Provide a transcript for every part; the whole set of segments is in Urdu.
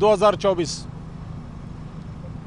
2024।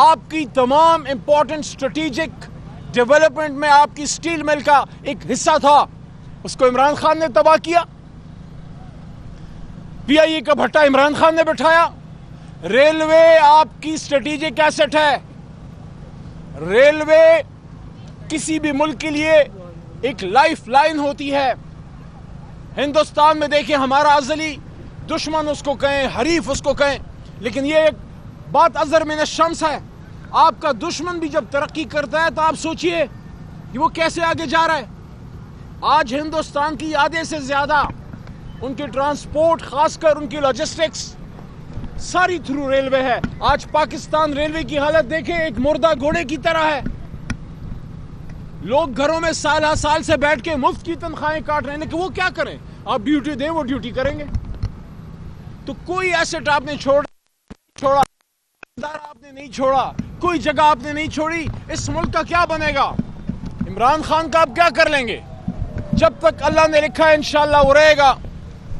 آپ کی تمام امپورٹنٹ اسٹریٹجک ڈیولپمنٹ میں آپ کی اسٹیل مل کا ایک حصہ تھا، اس کو عمران خان نے تباہ کیا۔ پی آئی اے کا بھٹا عمران خان نے بٹھایا۔ ریلوے آپ کی اسٹریٹجک ایسٹ ہے۔ ریلوے کسی بھی ملک کے لیے ایک لائف لائن ہوتی ہے۔ ہندوستان میں دیکھیں، ہمارا ازلی دشمن اس کو کہیں، حریف اس کو کہیں، لیکن یہ ایک بات ازر من الشمس ہے۔ آپ کا دشمن بھی جب ترقی کرتا ہے تو آپ سوچئے کہ وہ کیسے آگے جا رہا ہے۔ آج ہندوستان کی آدھے سے زیادہ ان کی ٹرانسپورٹ، خاص کر ان کی لاجسٹکس، ساری تھرو ریلوے ہے۔ آج پاکستان ریلوے کی حالت دیکھیں، ایک مردہ گھوڑے کی طرح ہے۔ لوگ گھروں میں سالہ سال سے بیٹھ کے مفت کی تنخواہیں کاٹ رہے ہیں، لیکن وہ کیا کریں؟ آپ ڈیوٹی دیں، وہ ڈیوٹی کریں گے۔ تو کوئی ایسٹ آپ نے چھوڑا، آپ نے نہیں چھوڑا، کوئی جگہ آپ نے نہیں چھوڑی۔ اس ملک کا کیا بنے گا؟ عمران خان کا آپ کیا کر لیں گے؟ جب تک اللہ نے لکھا ہے انشاءاللہ وہ رہے گا،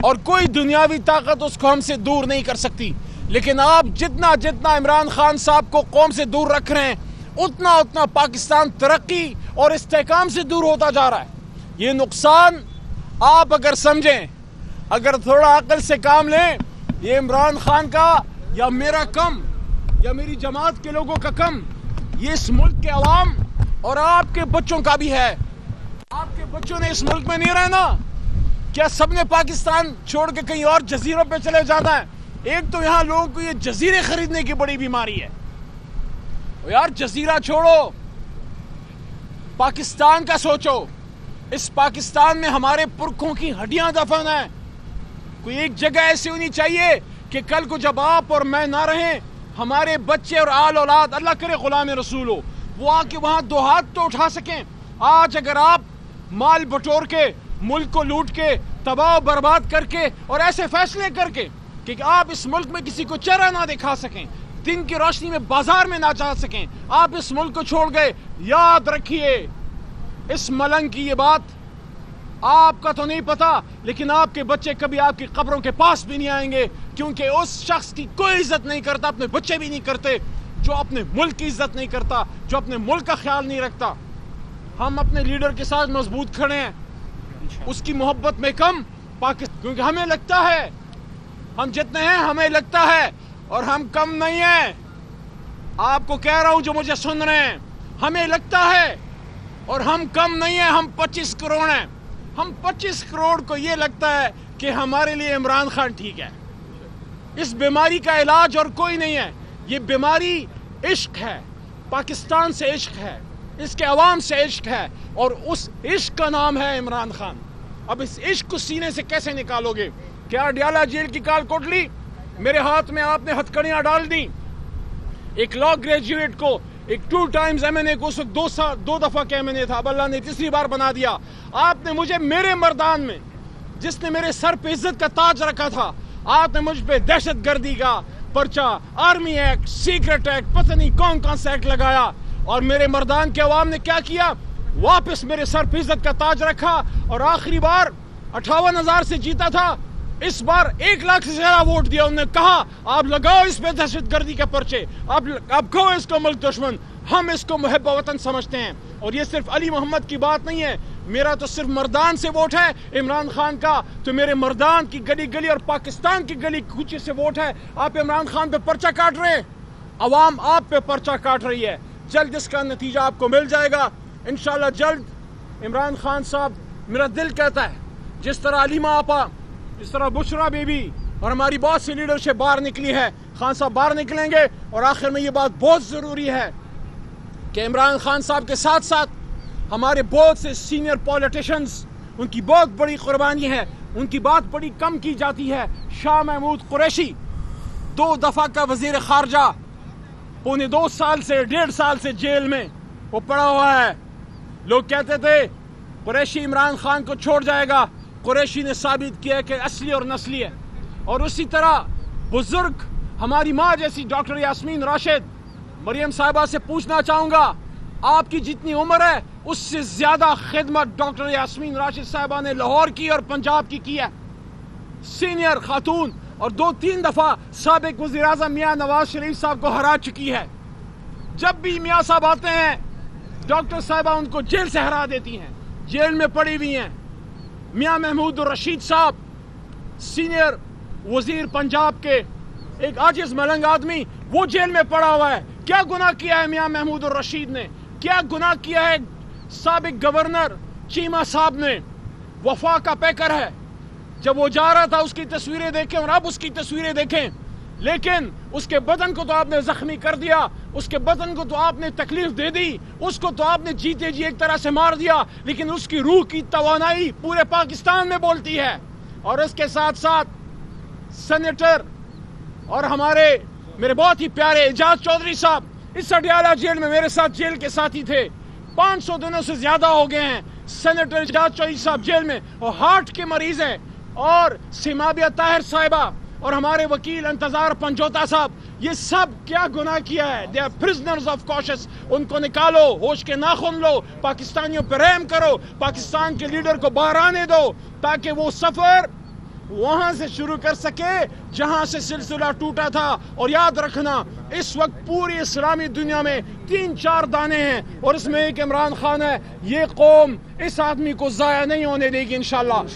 اور کوئی دنیاوی طاقت اس کو ہم سے دور نہیں کر سکتی۔ لیکن آپ جتنا عمران خان صاحب کو قوم سے دور رکھ رہے ہیں، اتنا پاکستان ترقی اور استحکام سے دور ہوتا جا رہا ہے۔ یہ نقصان آپ اگر سمجھیں، اگر تھوڑا عقل سے کام لیں، یہ عمران خان کا یا میرا کم یا میری جماعت کے لوگوں کا کم، یہ اس ملک کے عوام اور آپ کے بچوں کا بھی ہے۔ آپ کے بچوں نے اس ملک میں نہیں رہنا۔ کیا سب نے پاکستان چھوڑ کے کہیں اور جزیروں پہ چلے جانا ہے؟ ایک تو یہاں لوگوں کو یہ جزیرے خریدنے کی بڑی بیماری ہے۔ یار جزیرہ چھوڑو، پاکستان کا سوچو۔ اس پاکستان میں ہمارے پرکھوں کی ہڈیاں دفن ہیں۔ کوئی ایک جگہ ایسی ہونی چاہیے کہ کل کو جب آپ اور میں نہ رہیں، ہمارے بچے اور آل اولاد، اللہ کرے غلام رسول ہو، وہ آ کے وہاں دو ہاتھ تو اٹھا سکیں۔ آج اگر آپ مال بٹور کے، ملک کو لوٹ کے، تباہ و برباد کر کے، اور ایسے فیصلے کر کے کہ آپ اس ملک میں کسی کو چہرہ نہ دکھا سکیں، دن کی روشنی میں بازار میں نہ جا سکیں، آپ اس ملک کو چھوڑ گئے، یاد رکھیے اس ملنگ کی یہ بات، آپ کا تو نہیں پتا، لیکن آپ کے بچے کبھی آپ کی قبروں کے پاس بھی نہیں آئیں گے، کیونکہ اس شخص کی کوئی عزت نہیں کرتا، اپنے بچے بھی نہیں کرتے، جو اپنے ملک کی عزت نہیں کرتا، جو اپنے ملک کا خیال نہیں رکھتا۔ ہم اپنے لیڈر کے ساتھ مضبوط کھڑے ہیں، اس کی محبت میں کم، کیونکہ ہمیں لگتا ہے ہم جتنے ہیں، ہمیں لگتا ہے، اور ہم کم نہیں ہیں۔ آپ کو کہہ رہا ہوں جو مجھے سن رہے ہیں، ہمیں لگتا ہے اور ہم کم نہیں ہیں۔ ہم 25 کروڑ ہیں۔ ہم 25 کروڑ کو یہ لگتا ہے کہ ہمارے لیے عمران خان ٹھیک ہے۔ اس بیماری کا علاج اور کوئی نہیں ہے۔ یہ بیماری عشق ہے، پاکستان سے عشق ہے، اس کے عوام سے عشق ہے، اور اس عشق کا نام ہے عمران خان۔ اب اس عشق کو سینے سے کیسے نکالو گے؟ کیا ڈیالہ جیل کی کال کوٹ لی؟ میرے ہاتھ میں آپ نے ہتھکڑیاں ڈال دیں۔ ایک لا گریجویٹ کو، ایک 2 ٹائمز M.A کو، اس وقت 2 دفعہ کا M.A تھا، اب اللہ نے تیسری بار بنا دیا۔ آپ نے مجھے میرے مردان میں، جس نے میرے سر پہ عزت کا تاج رکھا تھا، آپ نے مجھ پہ دہشت گردی کا پرچہ، آرمی ایکٹ، سیکرٹ ایکٹ، پتہ نہیں کون سا ایکٹ لگایا، اور میرے مردان کے عوام نے کیا کیا؟ واپس میرے سر پہ عزت کا تاج رکھا، اور آخری بار 58,000 سے جیتا تھا، اس بار 1 لاکھ سے زیادہ ووٹ دیا۔ انہوں نے کہا آپ لگاؤ اس پہ دہشت گردی کے پرچے، اب کہو اس کو ملک دشمن۔ ہم اس کو محب وطن سمجھتے ہیں، اور یہ صرف علی محمد کی بات نہیں ہے، میرا تو صرف مردان سے ووٹ ہے، عمران خان کا تو میرے مردان کی گلی گلی اور پاکستان کی گلی کوچے سے ووٹ ہے۔ آپ عمران خان پہ پرچہ کاٹ رہے ہیں، عوام آپ پہ پرچہ کاٹ رہی ہے۔ جلد اس کا نتیجہ آپ کو مل جائے گا انشاءاللہ۔ جلد عمران خان صاحب، میرا دل کہتا ہے جس طرح علیمہ آپا، جس طرح بشرا بیوی اور ہماری بہت سی لیڈرشپ باہر نکلی ہے، خان صاحب باہر نکلیں گے۔ اور آخر میں یہ بات بہت ضروری ہے کہ عمران خان صاحب کے ساتھ ساتھ ہمارے بہت سے سینئر پولیٹیشنز، ان کی بہت بڑی قربانی ہے، ان کی بات بڑی کم کی جاتی ہے۔ شاہ محمود قریشی 2 دفعہ کا وزیر خارجہ، 2.25 سال سے 1.5 سال سے جیل میں وہ پڑا ہوا ہے۔ لوگ کہتے تھے قریشی عمران خان کو چھوڑ جائے گا، قریشی نے ثابت کیا کہ اصلی اور نسلی ہے۔ اور اسی طرح بزرگ ہماری ماں جیسی ڈاکٹر یاسمین راشد، مریم صاحبہ سے پوچھنا چاہوں گا، آپ کی جتنی عمر ہے اس سے زیادہ خدمت ڈاکٹر یاسمین راشد صاحبہ نے لاہور کی اور پنجاب کی ہے۔ سینئر خاتون، اور 2-3 دفعہ سابق وزیر اعظم میاں نواز شریف صاحب کو ہرا چکی ہے۔ جب بھی میاں صاحب آتے ہیں ڈاکٹر صاحبہ ان کو جیل سے ہرا دیتی ہیں، جیل میں پڑی ہوئی ہیں۔ میاں محمود الرشید صاحب سینئر وزیر پنجاب کے، ایک عاجز ملنگ آدمی، وہ جیل میں پڑا ہوا ہے۔ کیا گناہ کیا ہے میاں محمود الرشید نے؟ کیا گناہ کیا ہے سابق گورنر چیمہ صاحب نے؟ وفا کا پیکر ہے، جب وہ جا رہا تھا اس کی تصویریں دیکھیں اور اب اس کی تصویریں دیکھیں، لیکن اس کے بدن کو تو آپ نے زخمی کر دیا، اس کے بدن کو تو آپ نے تکلیف دے دی، اس کو تو آپ نے جیتے جی ایک طرح سے مار دیا، لیکن اس کی روح کی توانائی پورے پاکستان میں بولتی ہے۔ اور اس کے ساتھ ساتھ سینیٹر اور میرے بہت ہی پیارے اعجاز چودھری صاحب اس اڈیالہ جیل میں میرے ساتھ جیل کے ساتھی تھے، 500 دنوں سے زیادہ ہو گئے ہیں سینیٹر اعجاز چودھری صاحب جیل میں، اور ہارٹ کے مریض ہیں۔ اور سیمابیہ طاہر صاحبہ اور ہمارے وکیل انتظار پنجوتا صاحب، یہ سب کیا گناہ کیا ہے؟ they are prisoners of conscience۔ ان کو نکالو، ہوش کے ناخن لو، پاکستانیوں پہ رحم کرو، پاکستان کے لیڈر کو باہر آنے دو تاکہ وہ سفر وہاں سے شروع کر سکے جہاں سے سلسلہ ٹوٹا تھا۔ اور یاد رکھنا اس وقت پوری اسلامی دنیا میں 3-4 دانے ہیں اور اس میں ایک عمران خان ہے۔ یہ قوم اس آدمی کو ضائع نہیں ہونے دے گی انشاءاللہ۔